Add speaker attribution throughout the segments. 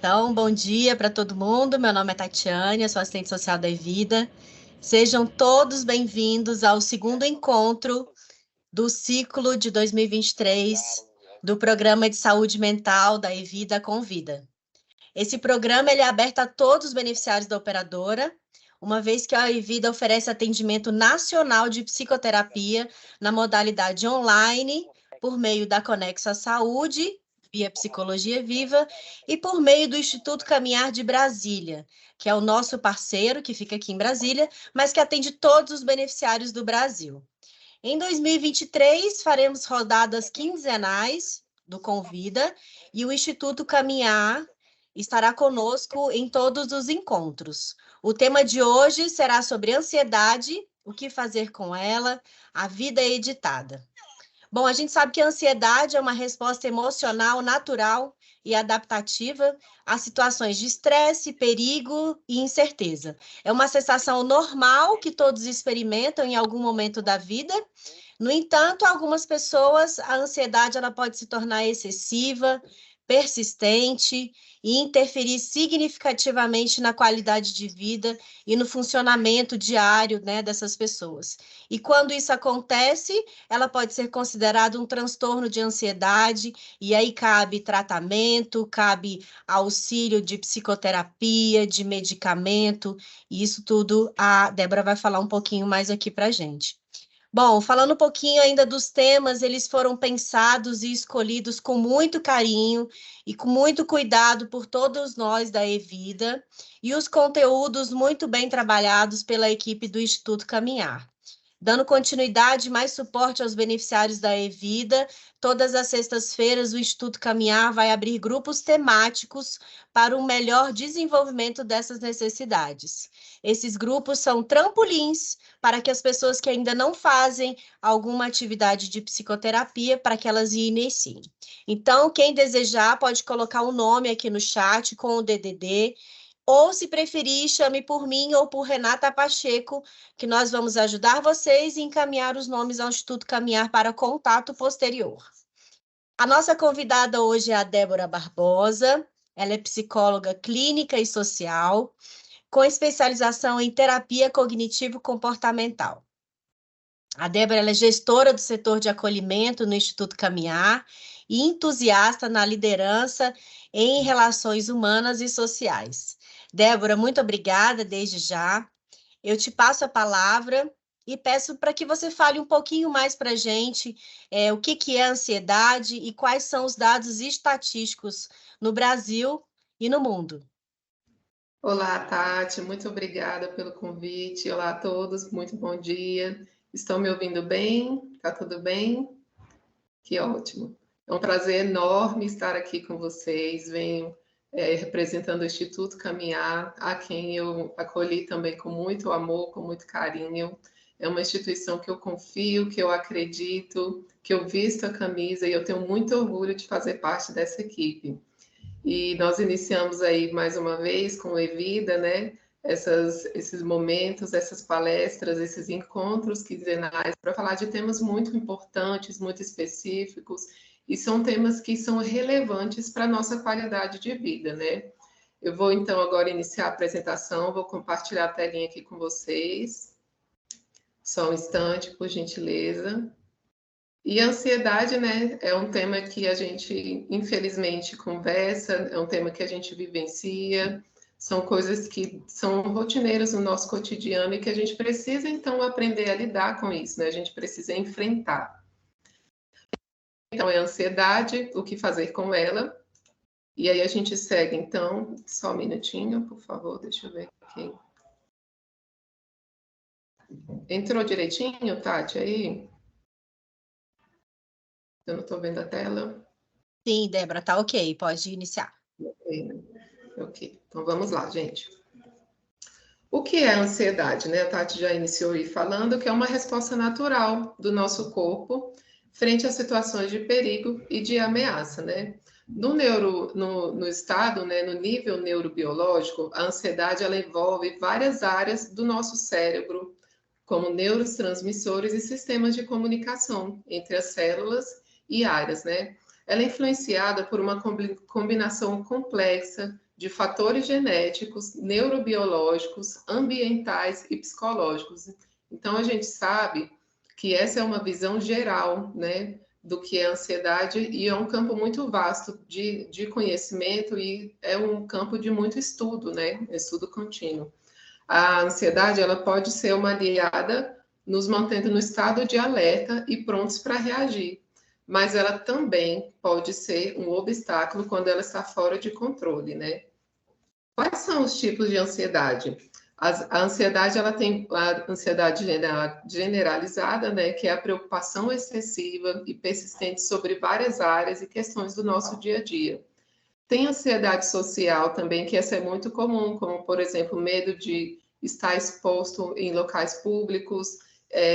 Speaker 1: Então, bom dia para todo mundo. Meu nome é Tatiane, eu sou assistente social da Evida. Sejam todos bem-vindos ao segundo encontro do ciclo de 2023 do Programa de Saúde Mental da Evida Convida. Esse programa ele é aberto a todos os beneficiários da operadora, uma vez que a Evida oferece atendimento nacional de psicoterapia na modalidade online, por meio da Conexa Saúde, via Psicologia Viva, e por meio do Instituto Caminhar de Brasília, que é o nosso parceiro, que fica aqui em Brasília, mas que atende todos os beneficiários do Brasil. Em 2023, faremos rodadas quinzenais do Convida, e o Instituto Caminhar estará conosco em todos os encontros. O tema de hoje será sobre ansiedade, o que fazer com ela, a vida editada. Bom, a gente sabe que a ansiedade é uma resposta emocional natural e adaptativa a situações de estresse, perigo e incerteza. É uma sensação normal que todos experimentam em algum momento da vida. No entanto, algumas pessoas, a ansiedade ela pode se tornar excessiva, persistente e interferir significativamente na qualidade de vida e no funcionamento diário, né, dessas pessoas. E quando isso acontece, ela pode ser considerada um transtorno de ansiedade, e aí cabe tratamento, cabe auxílio de psicoterapia, de medicamento, e isso tudo a Débora vai falar um pouquinho mais aqui para a gente. Bom, falando um pouquinho ainda dos temas, eles foram pensados e escolhidos com muito carinho e com muito cuidado por todos nós da Evida, e os conteúdos muito bem trabalhados pela equipe do Instituto Caminhar. Dando continuidade e mais suporte aos beneficiários da Evida, todas as sextas-feiras o Instituto Caminhar vai abrir grupos temáticos para um melhor desenvolvimento dessas necessidades. Esses grupos são trampolins para que as pessoas que ainda não fazem alguma atividade de psicoterapia, para que elas iniciem. Então, quem desejar pode colocar o nome aqui no chat com o DDD, ou, se preferir, chame por mim ou por Renata Pacheco, que nós vamos ajudar vocês e encaminhar os nomes ao Instituto Caminhar para contato posterior. A nossa convidada hoje é a Débora Barbosa. Ela é psicóloga clínica e social, com especialização em terapia cognitivo-comportamental. A Débora ela é gestora do setor de acolhimento no Instituto Caminhar e entusiasta na liderança em relações humanas e sociais. Débora, muito obrigada desde já. Eu te passo a palavra e peço para que você fale um pouquinho mais para a gente o que é ansiedade e quais são os dados estatísticos no Brasil e no mundo.
Speaker 2: Olá, Tati, muito obrigada pelo convite. Olá a todos, muito bom dia. Estão me ouvindo bem? Tá tudo bem? Que ótimo. É um prazer enorme estar aqui com vocês. Venho representando o Instituto Caminhar, a quem eu acolhi também com muito amor, com muito carinho. É uma instituição que eu confio, que eu acredito, que eu visto a camisa e eu tenho muito orgulho de fazer parte dessa equipe. E nós iniciamos aí mais uma vez com o Evida, né? Esses momentos, essas palestras, esses encontros quinzenais para falar de temas muito importantes, muito específicos, e são temas que são relevantes para a nossa qualidade de vida, né? Eu vou então agora iniciar a apresentação, vou compartilhar a telinha aqui com vocês. Só um instante, por gentileza. E a ansiedade, né, é um tema que a gente, infelizmente, conversa, é um tema que a gente vivencia, são coisas que são rotineiras no nosso cotidiano e que a gente precisa, então, aprender a lidar com isso, né? A gente precisa enfrentar. Então, é a ansiedade, o que fazer com ela. E aí a gente segue, então, só um minutinho, por favor, deixa eu ver aqui. Entrou direitinho, Tati, aí? Eu não estou vendo a tela.
Speaker 1: Sim, Débora, tá ok, pode iniciar.
Speaker 2: Ok, então vamos lá, gente. O que é a ansiedade, né? A Tati já iniciou aí falando que é uma resposta natural do nosso corpo frente a situações de perigo e de ameaça, né? No estado, né, no nível neurobiológico, a ansiedade ela envolve várias áreas do nosso cérebro, como neurotransmissores e sistemas de comunicação entre as células e áreas, né? ela é influenciada por uma combinação complexa de fatores genéticos, neurobiológicos, ambientais e psicológicos. Então, a gente sabe que essa é uma visão geral, né, do que é ansiedade, e é um campo muito vasto de conhecimento e é um campo de muito estudo, né, estudo contínuo. A ansiedade, ela pode ser uma aliada nos mantendo no estado de alerta e prontos para reagir, mas ela também pode ser um obstáculo quando ela está fora de controle, né? Quais são os tipos de ansiedade? A ansiedade, ela tem a ansiedade generalizada, né, que é a preocupação excessiva e persistente sobre várias áreas e questões do nosso dia a dia. Tem ansiedade social também, que essa é muito comum, como, por exemplo, medo de estar exposto em locais públicos,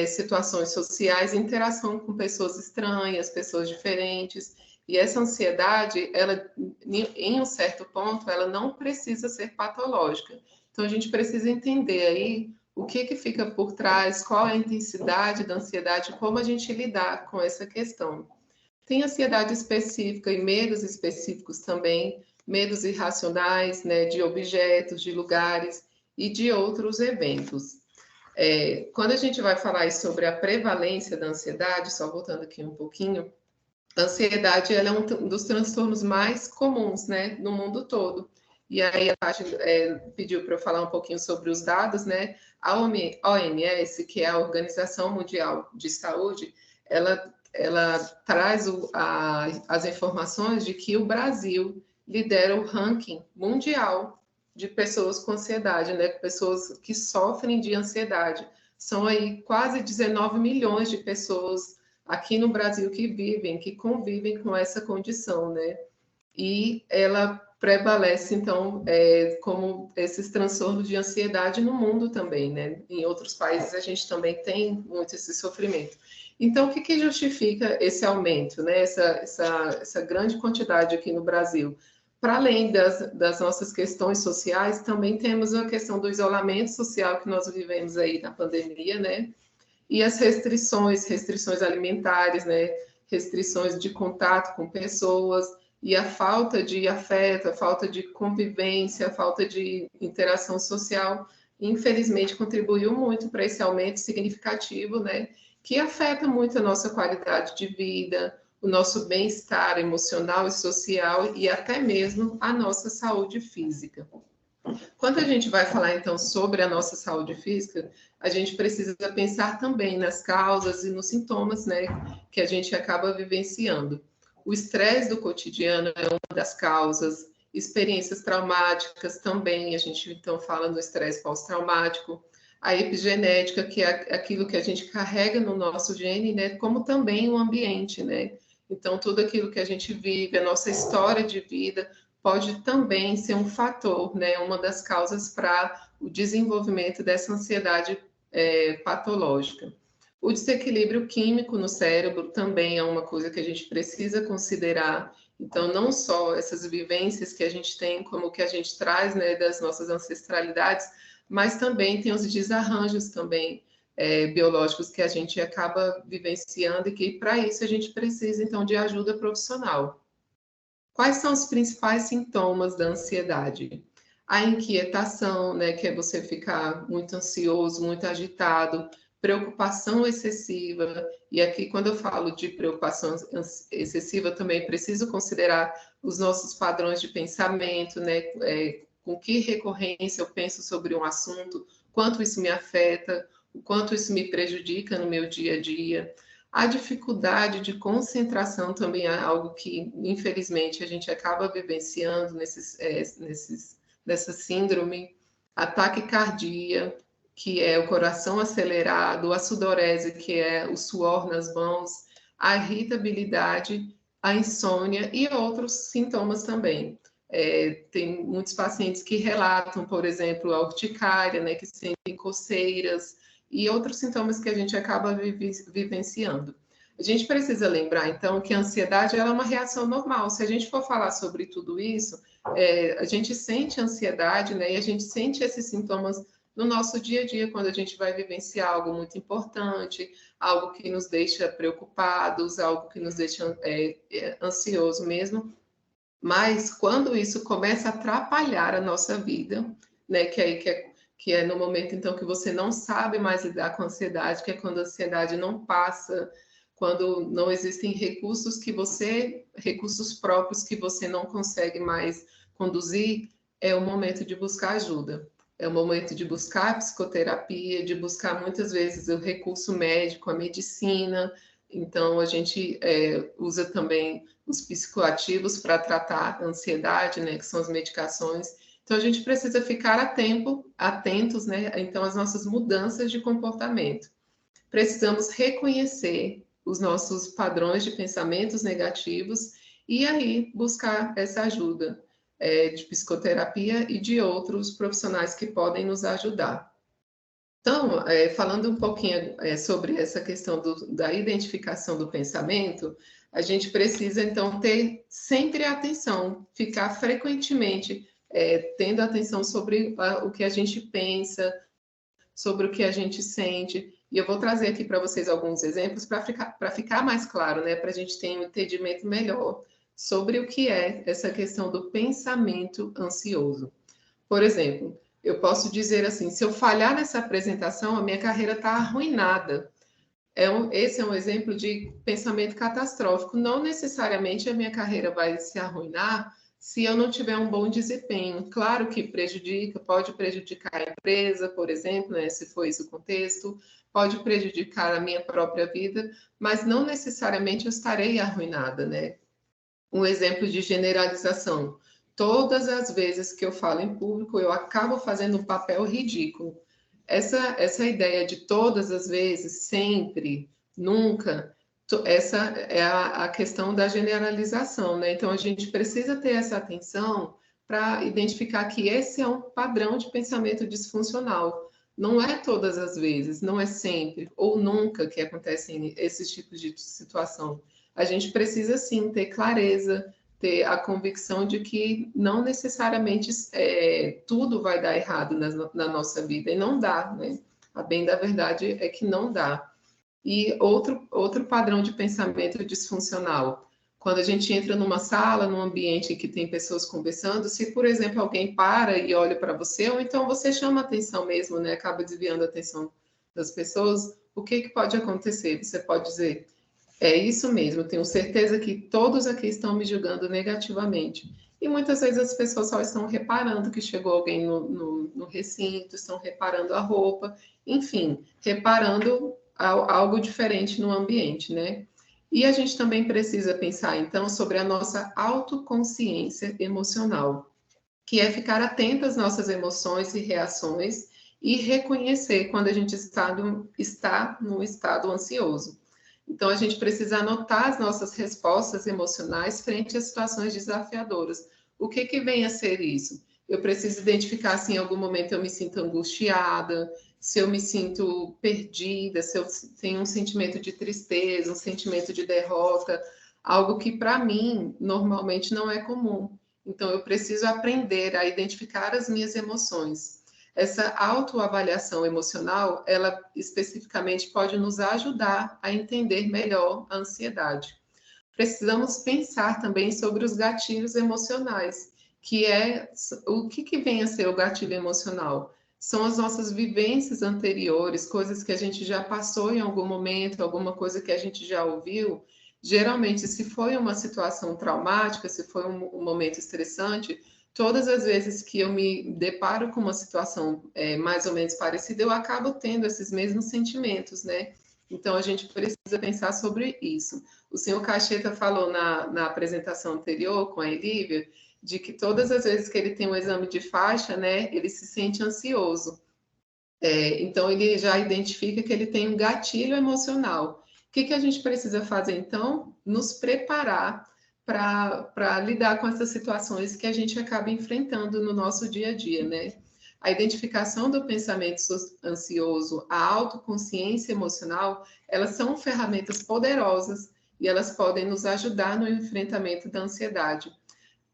Speaker 2: situações sociais, interação com pessoas estranhas, pessoas diferentes. E essa ansiedade, ela, em um certo ponto, ela não precisa ser patológica. Então, a gente precisa entender aí o que fica por trás, qual é a intensidade da ansiedade, como a gente lidar com essa questão. Tem ansiedade específica e medos específicos também, medos irracionais, né, de objetos, de lugares e de outros eventos. Quando a gente vai falar sobre a prevalência da ansiedade, só voltando aqui um pouquinho, a ansiedade ela é um dos transtornos mais comuns, né, no mundo todo. E aí a Tati pediu para eu falar um pouquinho sobre os dados, né? A OMS, que é a Organização Mundial de Saúde, ela traz as informações de que o Brasil lidera o ranking mundial de pessoas com ansiedade, né? Pessoas que sofrem de ansiedade. São aí quase 19 milhões de pessoas aqui no Brasil que convivem com essa condição, né? E ela prevalece, então, como esses transtornos de ansiedade no mundo também, né? Em outros países a gente também tem muito esse sofrimento. Então, o que justifica esse aumento, né? Essa grande quantidade aqui no Brasil? Para além das nossas questões sociais, também temos a questão do isolamento social que nós vivemos aí na pandemia, né? E as restrições alimentares, né? Restrições de contato com pessoas, e a falta de afeto, a falta de convivência, a falta de interação social, infelizmente, contribuiu muito para esse aumento significativo, né? Que afeta muito a nossa qualidade de vida, o nosso bem-estar emocional e social e até mesmo a nossa saúde física. Quando a gente vai falar, então, sobre a nossa saúde física, a gente precisa pensar também nas causas e nos sintomas, né, que a gente acaba vivenciando. O estresse do cotidiano é uma das causas, experiências traumáticas também, a gente então fala do estresse pós-traumático, a epigenética, que é aquilo que a gente carrega no nosso gene, né, como também o ambiente, né? Então, tudo aquilo que a gente vive, a nossa história de vida, pode também ser um fator, né, uma das causas para o desenvolvimento dessa ansiedade patológica. O desequilíbrio químico no cérebro também é uma coisa que a gente precisa considerar. Então, não só essas vivências que a gente tem, como o que a gente traz, né, das nossas ancestralidades, mas também tem os desarranjos também biológicos que a gente acaba vivenciando e que, para isso, a gente precisa, então, de ajuda profissional. Quais são os principais sintomas da ansiedade? A inquietação, né, que é você ficar muito ansioso, muito agitado, preocupação excessiva, e aqui quando eu falo de preocupação excessiva, também preciso considerar os nossos padrões de pensamento, né, com que recorrência eu penso sobre um assunto, quanto isso me afeta, o quanto isso me prejudica no meu dia a dia. A dificuldade de concentração também é algo que, infelizmente, a gente acaba vivenciando nessa síndrome. A taquicardia, que é o coração acelerado, a sudorese, que é o suor nas mãos, a irritabilidade, a insônia e outros sintomas também. Tem muitos pacientes que relatam, por exemplo, a urticária, né, que sentem coceiras, e outros sintomas que a gente acaba vivenciando. A gente precisa lembrar, então, que a ansiedade ela é uma reação normal. Se a gente for falar sobre tudo isso, a gente sente ansiedade, né? E a gente sente esses sintomas no nosso dia a dia, quando a gente vai vivenciar algo muito importante, algo que nos deixa preocupados, algo que nos deixa ansioso mesmo. Mas quando isso começa a atrapalhar a nossa vida, né, que é no momento então que você não sabe mais lidar com a ansiedade, que é quando a ansiedade não passa, quando não existem recursos próprios que você não consegue mais conduzir, é o momento de buscar ajuda. É o momento de buscar psicoterapia, de buscar muitas vezes o recurso médico, a medicina. Então, a gente usa também os psicoativos para tratar a ansiedade, né, que são as medicações. Então, a gente precisa ficar atentos, né, então, às nossas mudanças de comportamento. Precisamos reconhecer os nossos padrões de pensamentos negativos e aí buscar essa ajuda de psicoterapia e de outros profissionais que podem nos ajudar. Então, falando um pouquinho sobre essa questão da identificação do pensamento, a gente precisa, então, ter sempre atenção, ficar frequentemente tendo atenção sobre o que a gente pensa, sobre o que a gente sente. E eu vou trazer aqui para vocês alguns exemplos para ficar mais claro, né? Para a gente ter um entendimento melhor sobre o que é essa questão do pensamento ansioso. Por exemplo, eu posso dizer assim, se eu falhar nessa apresentação, a minha carreira está arruinada. Esse é um exemplo de pensamento catastrófico. Não necessariamente a minha carreira vai se arruinar se eu não tiver um bom desempenho. Claro que pode prejudicar a empresa, por exemplo, né, se for esse o contexto, pode prejudicar a minha própria vida, mas não necessariamente eu estarei arruinada, né? Um exemplo de generalização. Todas as vezes que eu falo em público, eu acabo fazendo um papel ridículo. Essa ideia de todas as vezes, sempre, nunca, essa é a questão da generalização, né? Então, a gente precisa ter essa atenção para identificar que esse é um padrão de pensamento disfuncional. Não é todas as vezes, não é sempre ou nunca que acontecem esses tipos de situação. A gente precisa, sim, ter clareza, ter a convicção de que não necessariamente tudo vai dar errado na nossa vida, e não dá, né? A bem da verdade é que não dá. E outro padrão de pensamento disfuncional, quando a gente entra numa sala, num ambiente em que tem pessoas conversando, se, por exemplo, alguém para e olha para você, ou então você chama a atenção mesmo, né? Acaba desviando a atenção das pessoas, o que pode acontecer? Você pode dizer, é isso mesmo, tenho certeza que todos aqui estão me julgando negativamente. E muitas vezes as pessoas só estão reparando que chegou alguém no recinto, estão reparando a roupa, enfim, reparando algo diferente no ambiente, né? E a gente também precisa pensar, então, sobre a nossa autoconsciência emocional, que é ficar atento às nossas emoções e reações e reconhecer quando a gente está num estado ansioso. Então, a gente precisa anotar as nossas respostas emocionais frente a situações desafiadoras. O que vem a ser isso? Eu preciso identificar se em algum momento eu me sinto angustiada, se eu me sinto perdida, se eu tenho um sentimento de tristeza, um sentimento de derrota, algo que para mim normalmente não é comum. Então, eu preciso aprender a identificar as minhas emoções. Essa autoavaliação emocional, ela especificamente pode nos ajudar a entender melhor a ansiedade. Precisamos pensar também sobre os gatilhos emocionais, que é o que vem a ser o gatilho emocional? São as nossas vivências anteriores, coisas que a gente já passou em algum momento, alguma coisa que a gente já ouviu. Geralmente, se foi uma situação traumática, se foi um momento estressante, todas as vezes que eu me deparo com uma situação mais ou menos parecida, eu acabo tendo esses mesmos sentimentos, né? Então, a gente precisa pensar sobre isso. O senhor Cacheta falou na apresentação anterior com a Elívia, de que todas as vezes que ele tem um exame de faixa, né, ele se sente ansioso. Então, ele já identifica que ele tem um gatilho emocional. O que a gente precisa fazer, então? Nos preparar para lidar com essas situações que a gente acaba enfrentando no nosso dia a dia, né? A identificação do pensamento ansioso, a autoconsciência emocional, elas são ferramentas poderosas e elas podem nos ajudar no enfrentamento da ansiedade.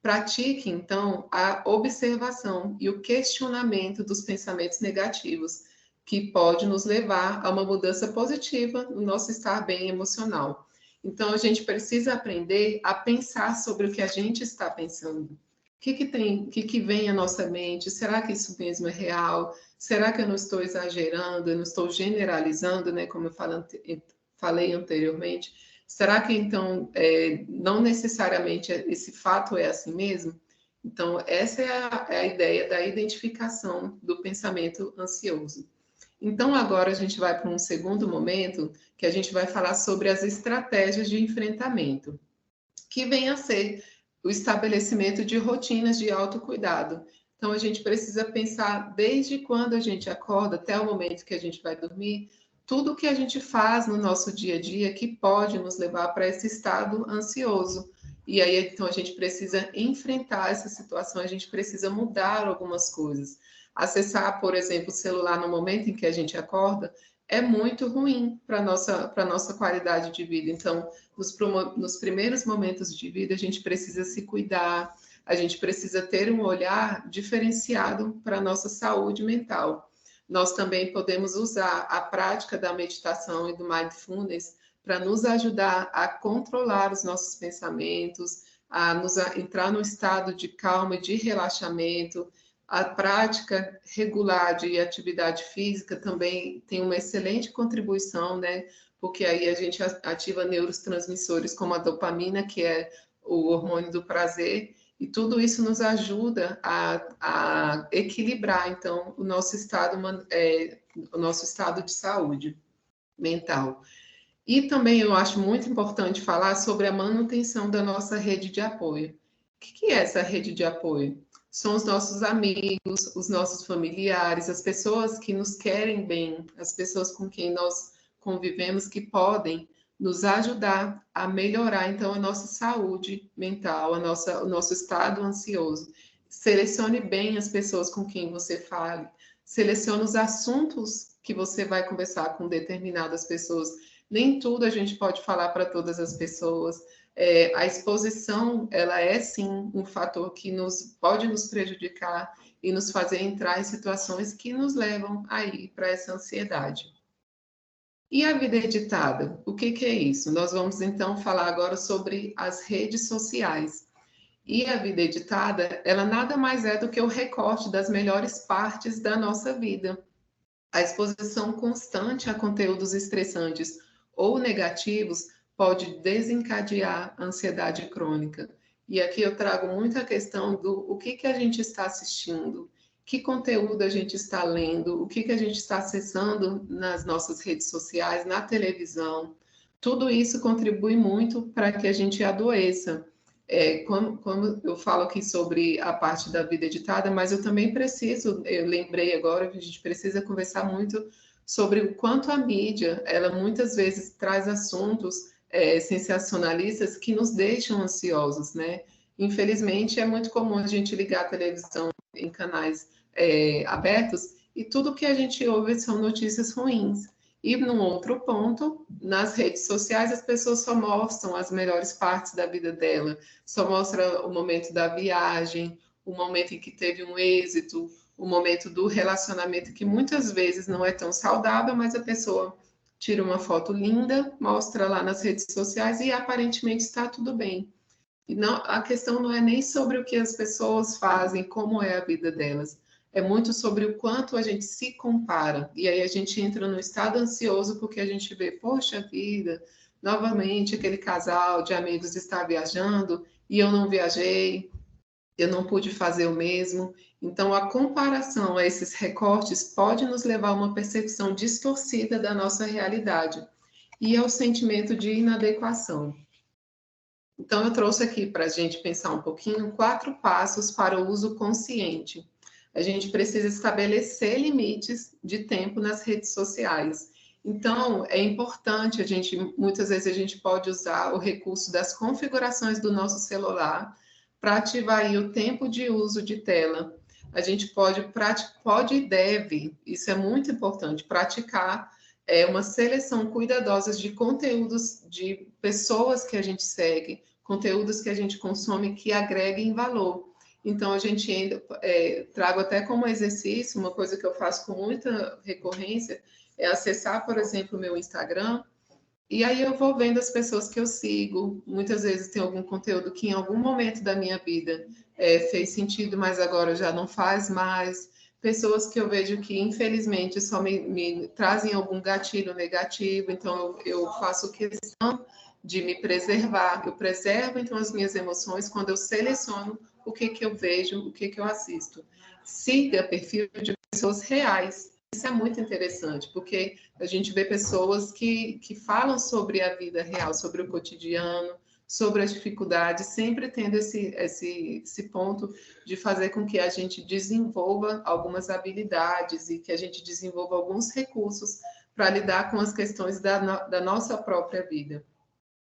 Speaker 2: pratique, então, a observação e o questionamento dos pensamentos negativos, que pode nos levar a uma mudança positiva no nosso estar bem emocional. Então, a gente precisa aprender a pensar sobre o que a gente está pensando. O que vem à nossa mente? Será que isso mesmo é real? Será que eu não estou exagerando? Eu não estou generalizando, né? Como eu falei anteriormente. Será que, então, não necessariamente esse fato é assim mesmo? Então, essa é a ideia da identificação do pensamento ansioso. Então, agora a gente vai para um segundo momento, que a gente vai falar sobre as estratégias de enfrentamento, que vem a ser o estabelecimento de rotinas de autocuidado. Então, a gente precisa pensar desde quando a gente acorda até o momento que a gente vai dormir, tudo o que a gente faz no nosso dia a dia que pode nos levar para esse estado ansioso. E aí, então, a gente precisa enfrentar essa situação, a gente precisa mudar algumas coisas. Acessar, por exemplo, o celular no momento em que a gente acorda é muito ruim para a nossa qualidade de vida. Então, nos primeiros momentos de vida, a gente precisa se cuidar, a gente precisa ter um olhar diferenciado para a nossa saúde mental. Nós também podemos usar a prática da meditação e do mindfulness para nos ajudar a controlar os nossos pensamentos, entrar no estado de calma e de relaxamento. A prática regular de atividade física também tem uma excelente contribuição, né? Porque aí a gente ativa neurotransmissores como a dopamina, que é o hormônio do prazer, e tudo isso nos ajuda a equilibrar, então, o nosso estado de saúde mental. E também eu acho muito importante falar sobre a manutenção da nossa rede de apoio. O que é essa rede de apoio? São os nossos amigos, os nossos familiares, as pessoas que nos querem bem, as pessoas com quem nós convivemos que podem nos ajudar a melhorar, então, a nossa saúde mental, o nosso estado ansioso. Selecione bem as pessoas com quem você fale, selecione os assuntos que você vai conversar com determinadas pessoas. Nem tudo a gente pode falar para todas as pessoas. A exposição, ela é sim um fator que pode nos prejudicar e nos fazer entrar em situações que nos levam aí para essa ansiedade. E a vida editada? O que é isso? Nós vamos então falar agora sobre as redes sociais. E a vida editada, ela nada mais é do que o recorte das melhores partes da nossa vida. A exposição constante a conteúdos estressantes ou negativos pode desencadear ansiedade crônica. E aqui eu trago muito a questão do o que a gente está assistindo, que conteúdo a gente está lendo, o que a gente está acessando nas nossas redes sociais, na televisão. Tudo isso contribui muito para que a gente adoeça. Quando eu falo aqui sobre a parte da vida editada, mas eu também eu lembrei agora que a gente precisa conversar muito sobre o quanto a mídia, ela muitas vezes traz assuntos sensacionalistas que nos deixam ansiosos, né? Infelizmente, é muito comum a gente ligar a televisão em canais abertos e tudo que a gente ouve são notícias ruins. E num outro ponto, nas redes sociais, as pessoas só mostram as melhores partes da vida dela, só mostra o momento da viagem, o momento em que teve um êxito, o momento do relacionamento, que muitas vezes não é tão saudável, mas a pessoa tira uma foto linda, mostra lá nas redes sociais e aparentemente está tudo bem. E não, a questão não é nem sobre o que as pessoas fazem, como é a vida delas, é muito sobre o quanto a gente se compara. E aí a gente entra no estado ansioso porque a gente vê, poxa vida, novamente aquele casal de amigos está viajando e eu não viajei, eu não pude fazer o mesmo. Então, a comparação a esses recortes pode nos levar a uma percepção distorcida da nossa realidade e ao sentimento de inadequação. Então, eu trouxe aqui para a gente pensar um pouquinho 4 passos para o uso consciente. A gente precisa estabelecer limites de tempo nas redes sociais. Então, é importante muitas vezes a gente pode usar o recurso das configurações do nosso celular para ativar aí o tempo de uso de tela. A gente pode e deve, isso é muito importante, praticar uma seleção cuidadosa de conteúdos de pessoas que a gente segue, conteúdos que a gente consome que agreguem valor. Então, a gente ainda trago até como exercício, uma coisa que eu faço com muita recorrência, é acessar, por exemplo, o meu Instagram, e aí eu vou vendo as pessoas que eu sigo. Muitas vezes tem algum conteúdo que em algum momento da minha vida fez sentido, mas agora já não faz mais. Pessoas que eu vejo que, infelizmente, só me trazem algum gatilho negativo, então eu faço questão de me preservar. Eu preservo, então, as minhas emoções quando eu seleciono o que eu vejo, o que eu assisto. Siga perfil de pessoas reais. Isso é muito interessante, porque a gente vê pessoas que falam sobre a vida real, sobre o cotidiano, sobre as dificuldades, sempre tendo esse ponto de fazer com que a gente desenvolva algumas habilidades e que a gente desenvolva alguns recursos para lidar com as questões da nossa própria vida.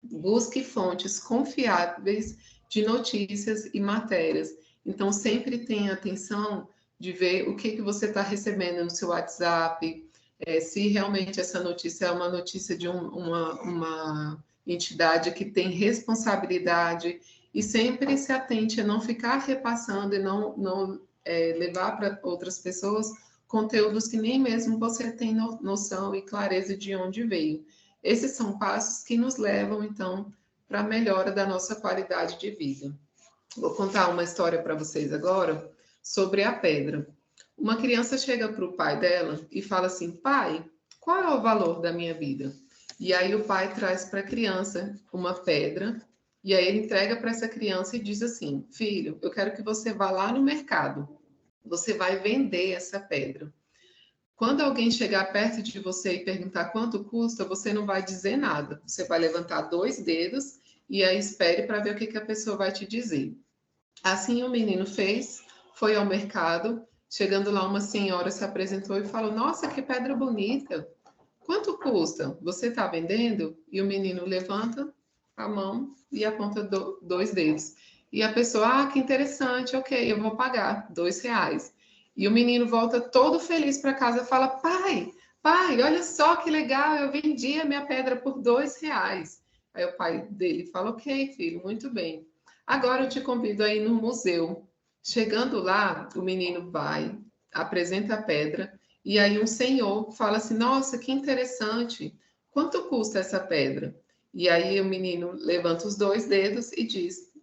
Speaker 2: Busque fontes confiáveis de notícias e matérias. Então, sempre tenha atenção de ver o que você está recebendo no seu WhatsApp, se realmente essa notícia é uma notícia de uma entidade que tem responsabilidade, e sempre se atente a não ficar repassando e não levar para outras pessoas conteúdos que nem mesmo você tem noção e clareza de onde veio. Esses são passos que nos levam, então, para a melhora da nossa qualidade de vida. Vou contar uma história para vocês agora sobre a pedra. Uma criança chega para o pai dela e fala assim: pai, qual é o valor da minha vida? E aí o pai traz para a criança uma pedra, e aí ele entrega para essa criança e diz assim: filho, eu quero que você vá lá no mercado, você vai vender essa pedra. Quando alguém chegar perto de você e perguntar quanto custa, você não vai dizer nada. Você vai levantar 2 dedos e aí espere para ver o que a pessoa vai te dizer. Assim o menino fez, foi ao mercado, chegando lá uma senhora se apresentou e falou: nossa, que pedra bonita! Quanto custa? Você está vendendo? E o menino levanta a mão e aponta 2 dedos. E a pessoa: ah, que interessante, ok, eu vou pagar R$ 2. E o menino volta todo feliz para casa e fala: pai, olha só que legal, eu vendi a minha pedra por R$ 2. Aí o pai dele fala: ok, filho, muito bem. Agora eu te convido a ir no museu. Chegando lá, o menino vai, apresenta a pedra, e aí um senhor fala assim: nossa, que interessante, quanto custa essa pedra? E aí o menino levanta os 2 dedos e diz,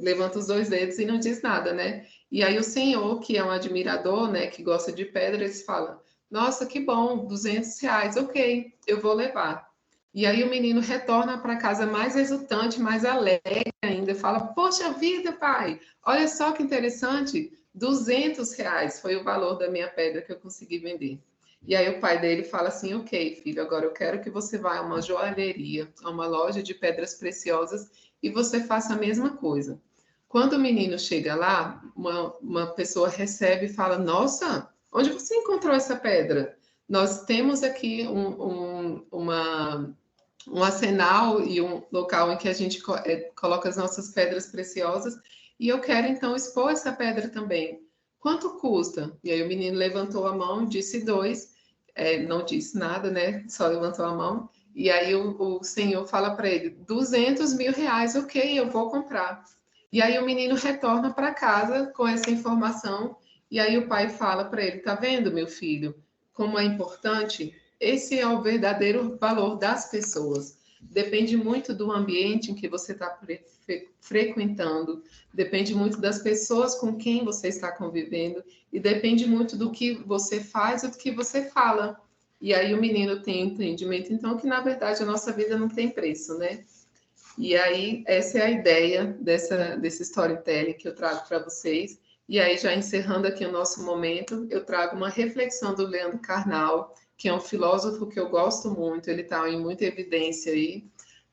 Speaker 2: levanta os 2 dedos e não diz nada, né? E aí o senhor, que é um admirador, né, que gosta de pedras, fala: nossa, que bom, R$ 200, ok, eu vou levar. E aí o menino retorna para casa mais exultante, mais alegre ainda, fala: poxa vida, pai, olha só que interessante, R$ 200 foi o valor da minha pedra que eu consegui vender. E aí o pai dele fala assim: ok, filho, agora eu quero que você vá a uma joalheria, a uma loja de pedras preciosas, e você faça a mesma coisa. Quando o menino chega lá, uma pessoa recebe e fala: nossa, onde você encontrou essa pedra? Nós temos aqui um arsenal e um local em que a gente coloca as nossas pedras preciosas, e eu quero então expor essa pedra também. Quanto custa? E aí o menino levantou a mão, disse 2, não disse nada, né? Só levantou a mão. E aí o senhor fala para ele: R$ 200.000, ok, eu vou comprar. E aí o menino retorna para casa com essa informação, e aí o pai fala para ele: tá vendo, meu filho, como é importante? Esse é o verdadeiro valor das pessoas. Depende muito do ambiente em que você está frequentando, depende muito das pessoas com quem você está convivendo, e depende muito do que você faz e do que você fala. E aí o menino tem entendimento, então, que na verdade a nossa vida não tem preço, né? E aí, essa é a ideia desse storytelling que eu trago para vocês. E aí, já encerrando aqui o nosso momento, eu trago uma reflexão do Leandro Carnal, que é um filósofo que eu gosto muito, ele está em muita evidência aí,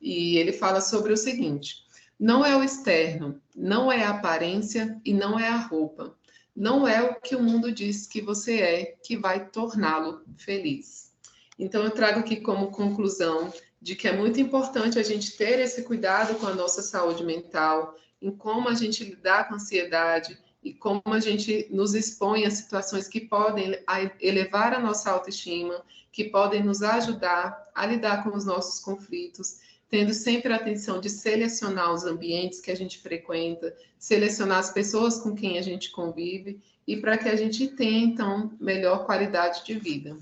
Speaker 2: e ele fala sobre o seguinte: não é o externo, não é a aparência e não é a roupa, não é o que o mundo diz que você é que vai torná-lo feliz. Então, eu trago aqui como conclusão de que é muito importante a gente ter esse cuidado com a nossa saúde mental, em como a gente lidar com a ansiedade e como a gente nos expõe a situações que podem elevar a nossa autoestima, que podem nos ajudar a lidar com os nossos conflitos. tendo sempre a atenção de selecionar os ambientes que a gente frequenta, selecionar as pessoas com quem a gente convive, e para que a gente tenha, então, melhor qualidade de vida.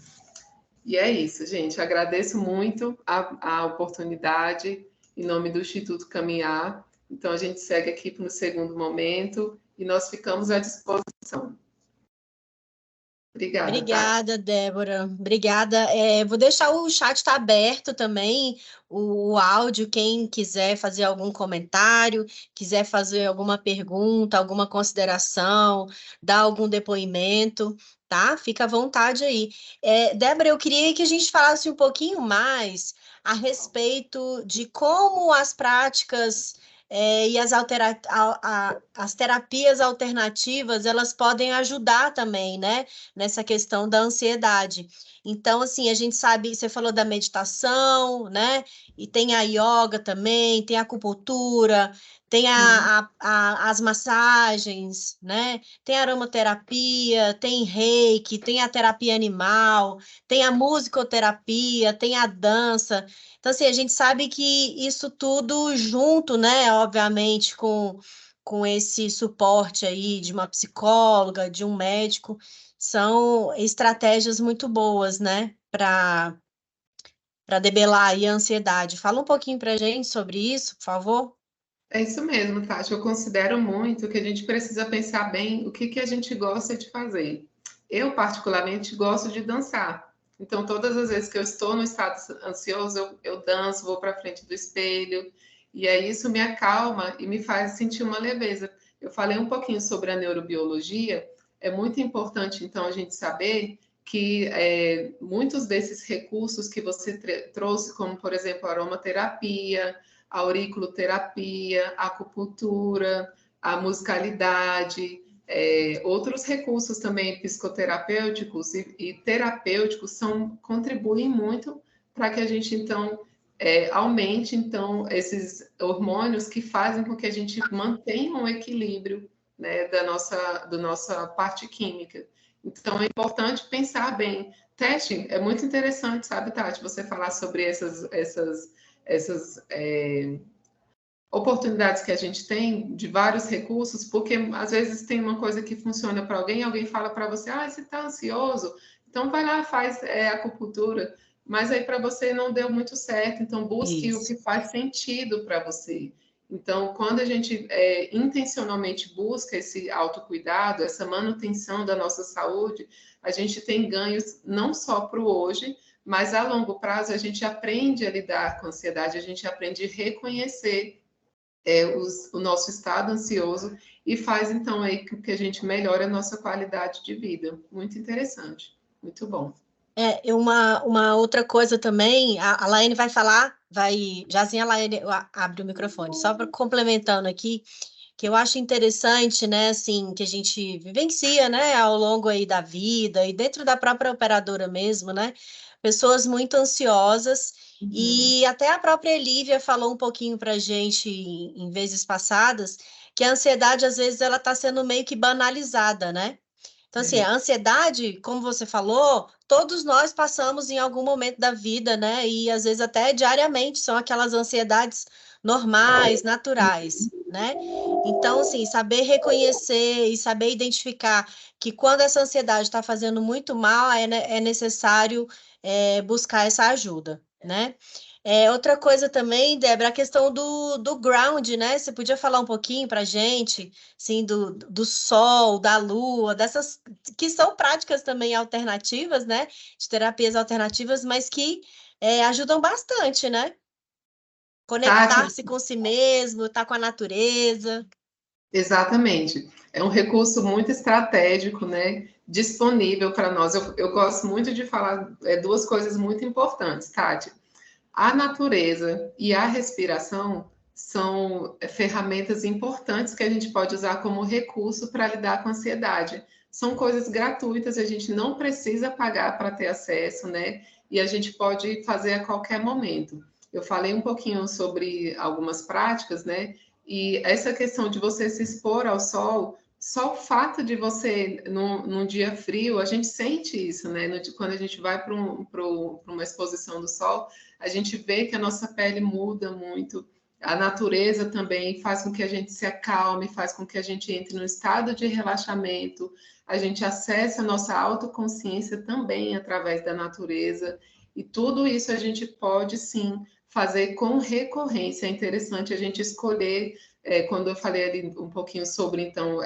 Speaker 2: E é isso, gente. Agradeço muito a oportunidade em nome do Instituto Caminhar. Então, a gente segue aqui para o segundo momento e nós ficamos à disposição. Obrigada,
Speaker 1: Obrigada, Débora. Obrigada. Vou deixar o chat tá aberto também, o áudio, quem quiser fazer algum comentário, quiser fazer alguma pergunta, alguma consideração, dar algum depoimento, tá? Fica à vontade aí. Débora, eu queria que a gente falasse um pouquinho mais a respeito de como as práticas e as terapias alternativas, elas podem ajudar também, né? Nessa questão da ansiedade. Então, assim, a gente sabe, você falou da meditação, né? E tem a yoga também, tem a acupuntura, tem as massagens, né? Tem a aromaterapia, tem reiki, tem a terapia animal, tem a musicoterapia, tem a dança. Então, assim, a gente sabe que isso tudo junto, né? Obviamente, com esse suporte aí de uma psicóloga, de um médico, são estratégias muito boas, né, para debelar aí a ansiedade. Fala um pouquinho para a gente sobre isso, por favor.
Speaker 2: É isso mesmo, Tati. Eu considero muito que a gente precisa pensar bem o que a gente gosta de fazer. Eu, particularmente, gosto de dançar. Então, todas as vezes que eu estou no estado ansioso, eu danço, vou para frente do espelho, e aí isso me acalma e me faz sentir uma leveza. Eu falei um pouquinho sobre a neurobiologia. É muito importante, então, a gente saber que muitos desses recursos que você trouxe, como, por exemplo, a aromaterapia, a auriculoterapia, a acupuntura, a musicalidade, outros recursos também psicoterapêuticos e terapêuticos contribuem muito para que a gente, então, aumente, então, esses hormônios que fazem com que a gente mantenha um equilíbrio, né, da nossa parte química. Então, é importante pensar bem. Testing é muito interessante, sabe, Tati, você falar sobre essas oportunidades que a gente tem de vários recursos, porque às vezes tem uma coisa que funciona para alguém fala para você, você está ansioso, então vai lá, faz acupuntura, mas aí para você não deu muito certo, então busque o que faz sentido para você. Então, quando a gente intencionalmente busca esse autocuidado, essa manutenção da nossa saúde, a gente tem ganhos não só para o hoje, mas a longo prazo a gente aprende a lidar com a ansiedade, a gente aprende a reconhecer o nosso estado ansioso e faz então aí que a gente melhore a nossa qualidade de vida. Muito interessante, muito bom.
Speaker 1: Uma outra coisa também, a Laine vai falar, jazinha a Laine abre o microfone, só complementando aqui, que eu acho interessante, né, assim, que a gente vivencia, né, ao longo aí da vida e dentro da própria operadora mesmo, né, pessoas muito ansiosas, e até a própria Elívia falou um pouquinho para a gente em vezes passadas, que a ansiedade, às vezes, ela está sendo meio que banalizada, né? Então, assim, a ansiedade, como você falou, todos nós passamos em algum momento da vida, né? E às vezes até diariamente são aquelas ansiedades normais, naturais, né? Então, assim, saber reconhecer e saber identificar que quando essa ansiedade está fazendo muito mal, é necessário buscar essa ajuda, né? Outra coisa também, Débora, a questão do ground, né? Você podia falar um pouquinho para a gente, assim, do sol, da lua, dessas que são práticas também alternativas, né? De terapias alternativas, mas que ajudam bastante, né? Conectar-se com si mesmo, estar com a natureza.
Speaker 2: Exatamente. É um recurso muito estratégico, né? Disponível para nós. Eu gosto muito de falar duas coisas muito importantes, Tati. A natureza e a respiração são ferramentas importantes que a gente pode usar como recurso para lidar com a ansiedade. São coisas gratuitas, a gente não precisa pagar para ter acesso, né? E a gente pode fazer a qualquer momento. Eu falei um pouquinho sobre algumas práticas, né? E essa questão de você se expor ao sol só o fato de você, num dia frio, a gente sente isso, né? Quando a gente vai para uma exposição do sol, a gente vê que a nossa pele muda muito. A natureza também faz com que a gente se acalme, faz com que a gente entre no estado de relaxamento, a gente acessa a nossa autoconsciência também através da natureza. E tudo isso a gente pode, sim, fazer com recorrência. É interessante a gente escolher quando eu falei ali um pouquinho sobre, então,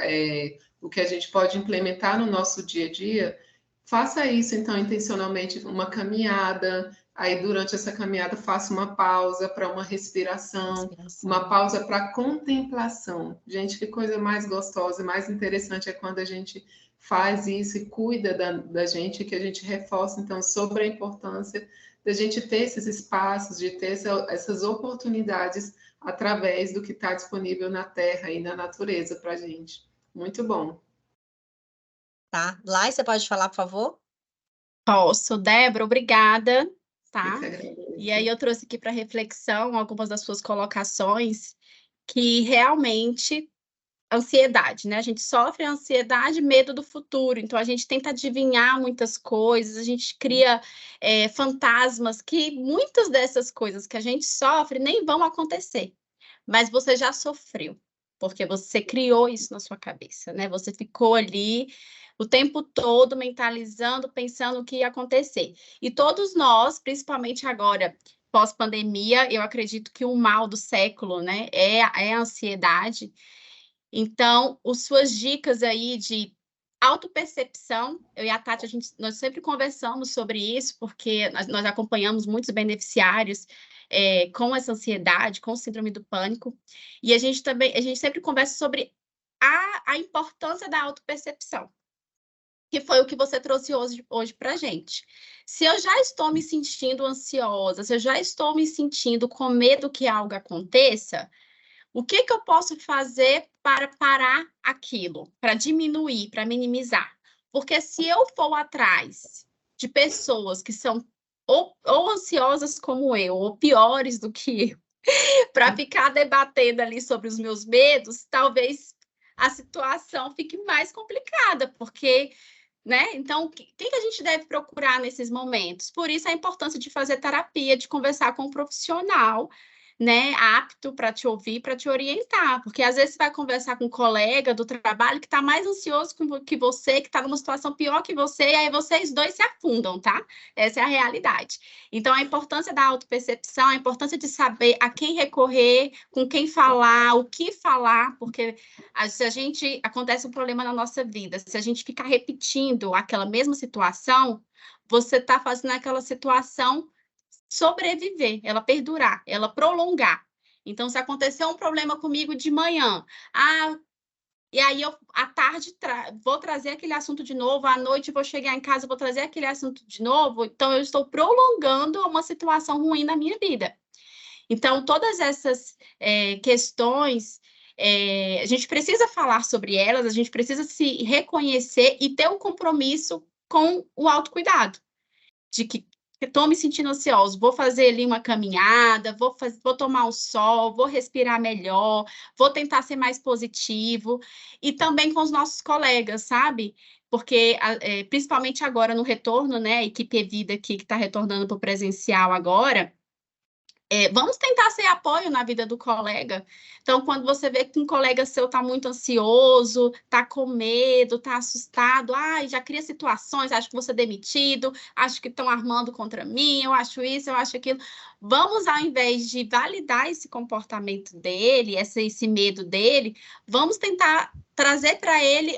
Speaker 2: o que a gente pode implementar no nosso dia a dia, faça isso, então, intencionalmente, uma caminhada, aí durante essa caminhada faça uma pausa para uma respiração, uma pausa para contemplação. Gente, que coisa mais gostosa, mais interessante é quando a gente faz isso e cuida da gente, que a gente reforça, então, sobre a importância da gente ter esses espaços, de ter essas oportunidades através do que está disponível na Terra e na natureza para a gente. Muito bom.
Speaker 1: Tá. Lai, você pode falar, por favor?
Speaker 3: Posso, Débora, obrigada, tá?
Speaker 2: E
Speaker 3: aí eu trouxe aqui para reflexão algumas das suas colocações que realmente ansiedade, né? A gente sofre ansiedade, medo do futuro, então a gente tenta adivinhar muitas coisas, a gente cria fantasmas que muitas dessas coisas que a gente sofre nem vão acontecer, mas você já sofreu, porque você criou isso na sua cabeça, né? Você ficou ali o tempo todo mentalizando, pensando o que ia acontecer. E todos nós, principalmente agora, pós-pandemia, eu acredito que o mal do século, né, é a ansiedade. Então, as suas dicas aí de autopercepção, eu e a Tati, nós sempre conversamos sobre isso, porque nós acompanhamos muitos beneficiários com essa ansiedade, com síndrome do pânico, e a gente sempre conversa sobre a importância da autopercepção, que foi o que você trouxe hoje para a gente. Se eu já estou me sentindo ansiosa, se eu já estou me sentindo com medo que algo aconteça, o que eu posso fazer para parar aquilo, para diminuir, para minimizar? Porque se eu for atrás de pessoas que são ou ansiosas como eu, ou piores do que eu, para ficar debatendo ali sobre os meus medos, talvez a situação fique mais complicada, porque, né? Então, quem que a gente deve procurar nesses momentos? Por isso a importância de fazer terapia, de conversar com um profissional, né, apto para te ouvir, para te orientar, porque às vezes você vai conversar com um colega do trabalho que está mais ansioso que você, que está numa situação pior que você, e aí vocês dois se afundam, tá? Essa é a realidade. Então, a importância da autopercepção, a importância de saber a quem recorrer, com quem falar, o que falar, porque se a gente acontece um problema na nossa vida, se a gente ficar repetindo aquela mesma situação, você está fazendo aquela situação sobreviver, ela perdurar, ela prolongar. Então, se acontecer um problema comigo de manhã, e aí eu à tarde vou trazer aquele assunto de novo, à noite vou chegar em casa, vou trazer aquele assunto de novo, então eu estou prolongando uma situação ruim na minha vida. Então, todas essas questões, a gente precisa falar sobre elas, a gente precisa se reconhecer e ter um compromisso com o autocuidado, de que estou me sentindo ansiosa, vou fazer ali uma caminhada, vou tomar um sol, vou respirar melhor, vou tentar ser mais positivo, e também com os nossos colegas, sabe? Porque, principalmente agora no retorno, né, a equipe Evida aqui que está retornando para o presencial agora, vamos tentar ser apoio na vida do colega. Então, quando você vê que um colega seu está muito ansioso, está com medo, está assustado, já cria situações, acho que vou ser demitido, acho que estão armando contra mim, eu acho isso, eu acho aquilo. Vamos, ao invés de validar esse comportamento dele, esse medo dele, vamos tentar trazer para ele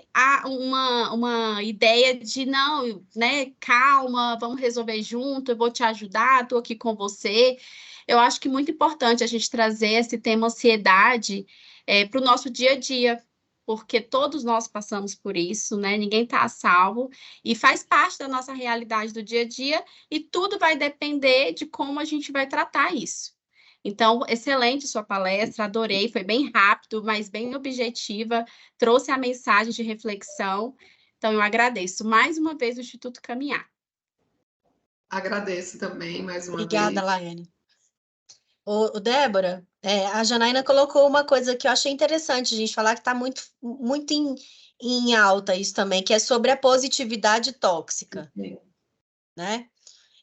Speaker 3: uma ideia de, não, né, calma, vamos resolver junto, eu vou te ajudar, estou aqui com você. Eu acho que é muito importante a gente trazer esse tema ansiedade para o nosso dia a dia, porque todos nós passamos por isso, né? Ninguém está a salvo, e faz parte da nossa realidade do dia a dia, e tudo vai depender de como a gente vai tratar isso. Então, excelente sua palestra, adorei, foi bem rápido, mas bem objetiva, trouxe a mensagem de reflexão. Então, eu agradeço mais uma vez o Instituto Caminhar.
Speaker 2: Agradeço também, mais uma vez.
Speaker 1: Obrigada, Laiane. Débora, a Janaína colocou uma coisa que eu achei interessante a gente falar, que está muito em alta isso também, que é sobre a positividade tóxica,
Speaker 2: Sim.
Speaker 1: né?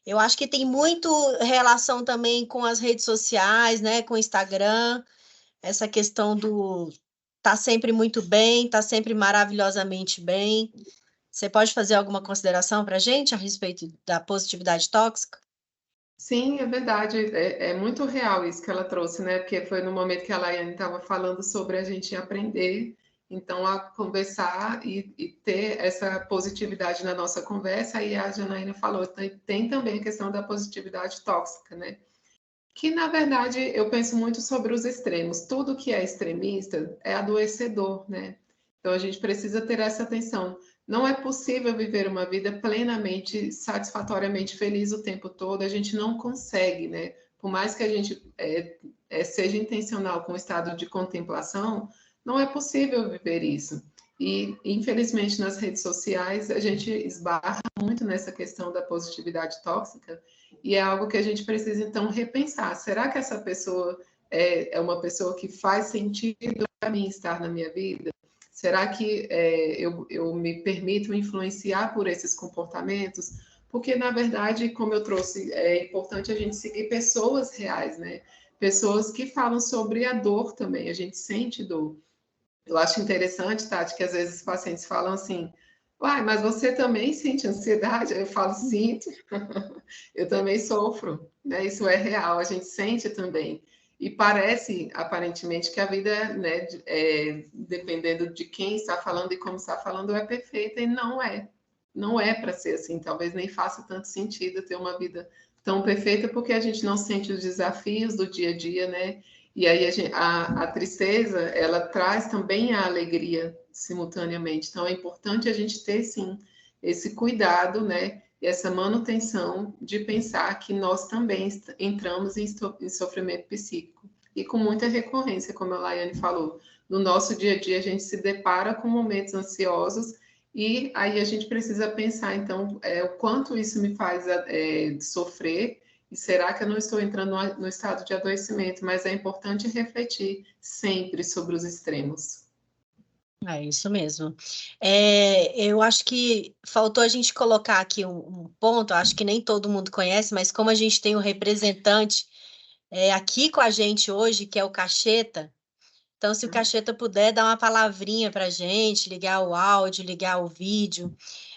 Speaker 1: Eu acho que tem muito relação também com as redes sociais, né? Com o Instagram, essa questão do tá sempre muito bem, tá sempre maravilhosamente bem. Você pode fazer alguma consideração para a gente a respeito da positividade tóxica?
Speaker 2: Sim, é verdade. É muito real isso que ela trouxe, né? Porque foi no momento que a Laiane estava falando sobre a gente aprender, então, a conversar e ter essa positividade na nossa conversa. Aí a Janaína falou, tem também a questão da positividade tóxica, né? Que, na verdade, eu penso muito sobre os extremos. Tudo que é extremista é adoecedor, né? Então, a gente precisa ter essa atenção. Não é possível viver uma vida plenamente, satisfatoriamente feliz o tempo todo. A gente não consegue, né? Por mais que a gente seja intencional com o estado de contemplação, não é possível viver isso. E, infelizmente, nas redes sociais, a gente esbarra muito nessa questão da positividade tóxica, e é algo que a gente precisa, então, repensar. Será que essa pessoa é uma pessoa que faz sentido para mim estar na minha vida? Será que eu me permito influenciar por esses comportamentos? Porque, na verdade, como eu trouxe, é importante a gente seguir pessoas reais, né? Pessoas que falam sobre a dor também, a gente sente dor. Eu acho interessante, Tati, que às vezes os pacientes falam assim, uai, mas você também sente ansiedade? Eu falo, sinto, eu também sofro, né? Isso é real, a gente sente também. E parece, aparentemente, que a vida, né, dependendo de quem está falando e como está falando, é perfeita, e não é. Não é para ser assim, talvez nem faça tanto sentido ter uma vida tão perfeita, porque a gente não sente os desafios do dia a dia, né? E aí a tristeza, ela traz também a alegria simultaneamente. Então é importante a gente ter, sim, esse cuidado, né? E essa manutenção de pensar que nós também entramos em sofrimento psíquico. E com muita recorrência, como a Laiane falou. No nosso dia a dia, a gente se depara com momentos ansiosos e aí a gente precisa pensar, então, o quanto isso me faz sofrer e será que eu não estou entrando no estado de adoecimento? Mas é importante refletir sempre sobre os extremos.
Speaker 1: É isso mesmo. Eu acho que faltou a gente colocar aqui um ponto, acho que nem todo mundo conhece, mas como a gente tem um representante aqui com a gente hoje, que é o Cacheta, então se o Cacheta puder dar uma palavrinha para a gente, ligar o áudio, ligar o vídeo,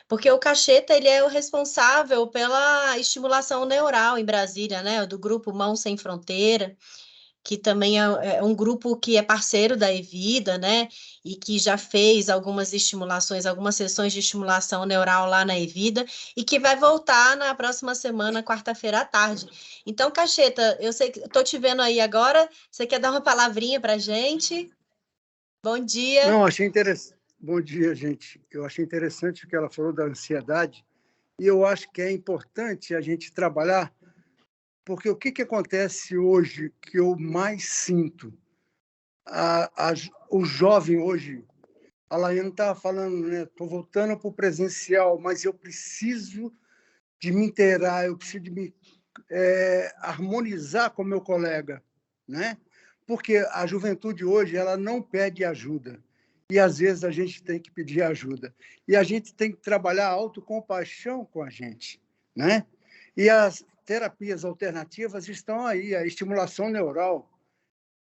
Speaker 1: porque o Cacheta ele é o responsável pela estimulação neural em Brasília, né? Do grupo Mão Sem Fronteira, que também é um grupo que é parceiro da Evida, né? E que já fez algumas estimulações, algumas sessões de estimulação neural lá na Evida, e que vai voltar na próxima semana, quarta-feira à tarde. Então, Cacheta, eu sei que estou te vendo aí agora, você quer dar uma palavrinha para a gente? Bom dia.
Speaker 4: Não, achei interessante. Bom dia, gente. Eu achei interessante o que ela falou da ansiedade, e eu acho que é importante a gente trabalhar, porque o que acontece hoje que eu mais sinto? O jovem hoje, a Laiane estava falando, né? Estou voltando para o presencial, mas eu preciso de me inteirar, eu preciso de me harmonizar com o meu colega, né? Porque a juventude hoje ela não pede ajuda. E, às vezes, a gente tem que pedir ajuda. E a gente tem que trabalhar a autocompaixão com a gente, né? E as terapias alternativas estão aí. A estimulação neural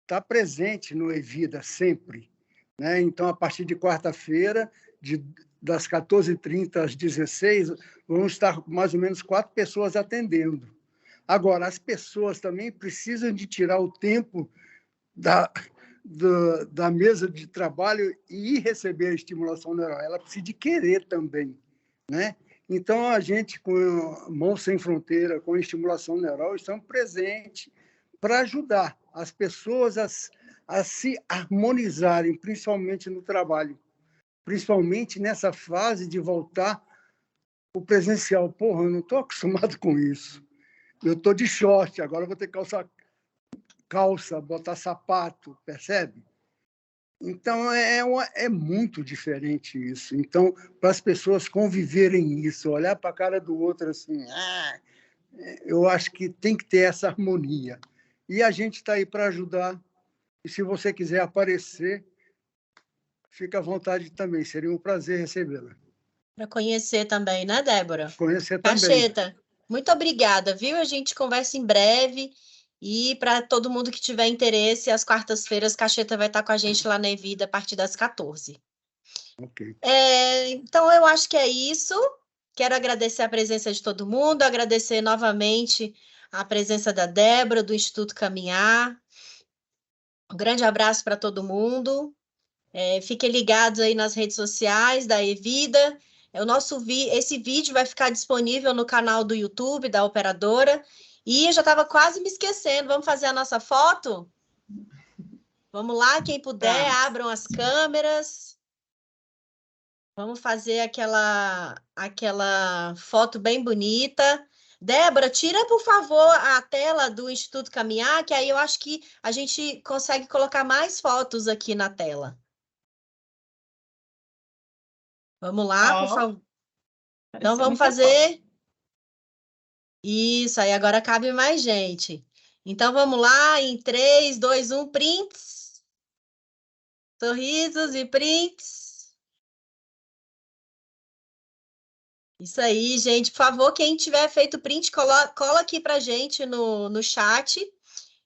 Speaker 4: está presente no Evida sempre, né? Então, a partir de quarta-feira, das 14h30 às 16 vão estar mais ou menos 4 pessoas atendendo. Agora, as pessoas também precisam de tirar o tempo da mesa de trabalho e ir receber a estimulação neural. Ela precisa de querer também, né? Então, a gente, com Mão Sem Fronteira, com a estimulação neural, estamos presentes para ajudar as pessoas a se harmonizarem, principalmente no trabalho, principalmente nessa fase de voltar o presencial. Porra, eu não estou acostumado com isso. Eu estou de short, agora vou ter que calçar calça, botar sapato, percebe? Então, é muito diferente isso. Então, para as pessoas conviverem isso, olhar para a cara do outro assim, eu acho que tem que ter essa harmonia. E a gente está aí para ajudar. E se você quiser aparecer, fica à vontade também. Seria um prazer recebê-la.
Speaker 1: Para conhecer também, né, Débora?
Speaker 4: Conhecer também.
Speaker 1: Cacheta, muito obrigada, viu? A gente conversa em breve. E para todo mundo que tiver interesse, às quartas-feiras, Cacheta vai estar com a gente lá na Evida a partir das 14.
Speaker 4: Ok.
Speaker 1: Então, eu acho que é isso. Quero agradecer a presença de todo mundo, agradecer novamente a presença da Débora, do Instituto Caminhar. Um grande abraço para todo mundo. Fiquem ligados aí nas redes sociais da Evida. Esse vídeo vai ficar disponível no canal do YouTube da operadora. E eu já estava quase me esquecendo. Vamos fazer a nossa foto? Vamos lá, quem puder, abram as câmeras. Vamos fazer aquela foto bem bonita. Débora, tira, por favor, a tela do Instituto Caminhar, que aí eu acho que a gente consegue colocar mais fotos aqui na tela. Vamos lá, por favor. Então, vamos fazer... Isso, aí agora cabe mais gente. Então, vamos lá, em 3, 2, 1, prints. Sorrisos e prints. Isso aí, gente. Por favor, quem tiver feito print, cola aqui pra gente no chat.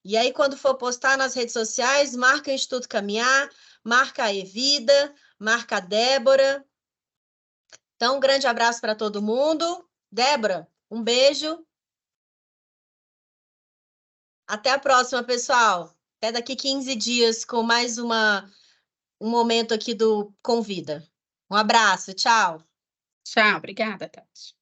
Speaker 1: E aí, quando for postar nas redes sociais, marca o Instituto Caminhar, marca a Evida, marca a Débora. Então, um grande abraço para todo mundo. Débora, um beijo. Até a próxima, pessoal. Até daqui 15 dias com mais um momento aqui do Convida. Um abraço, tchau.
Speaker 3: Tchau, obrigada, Tati.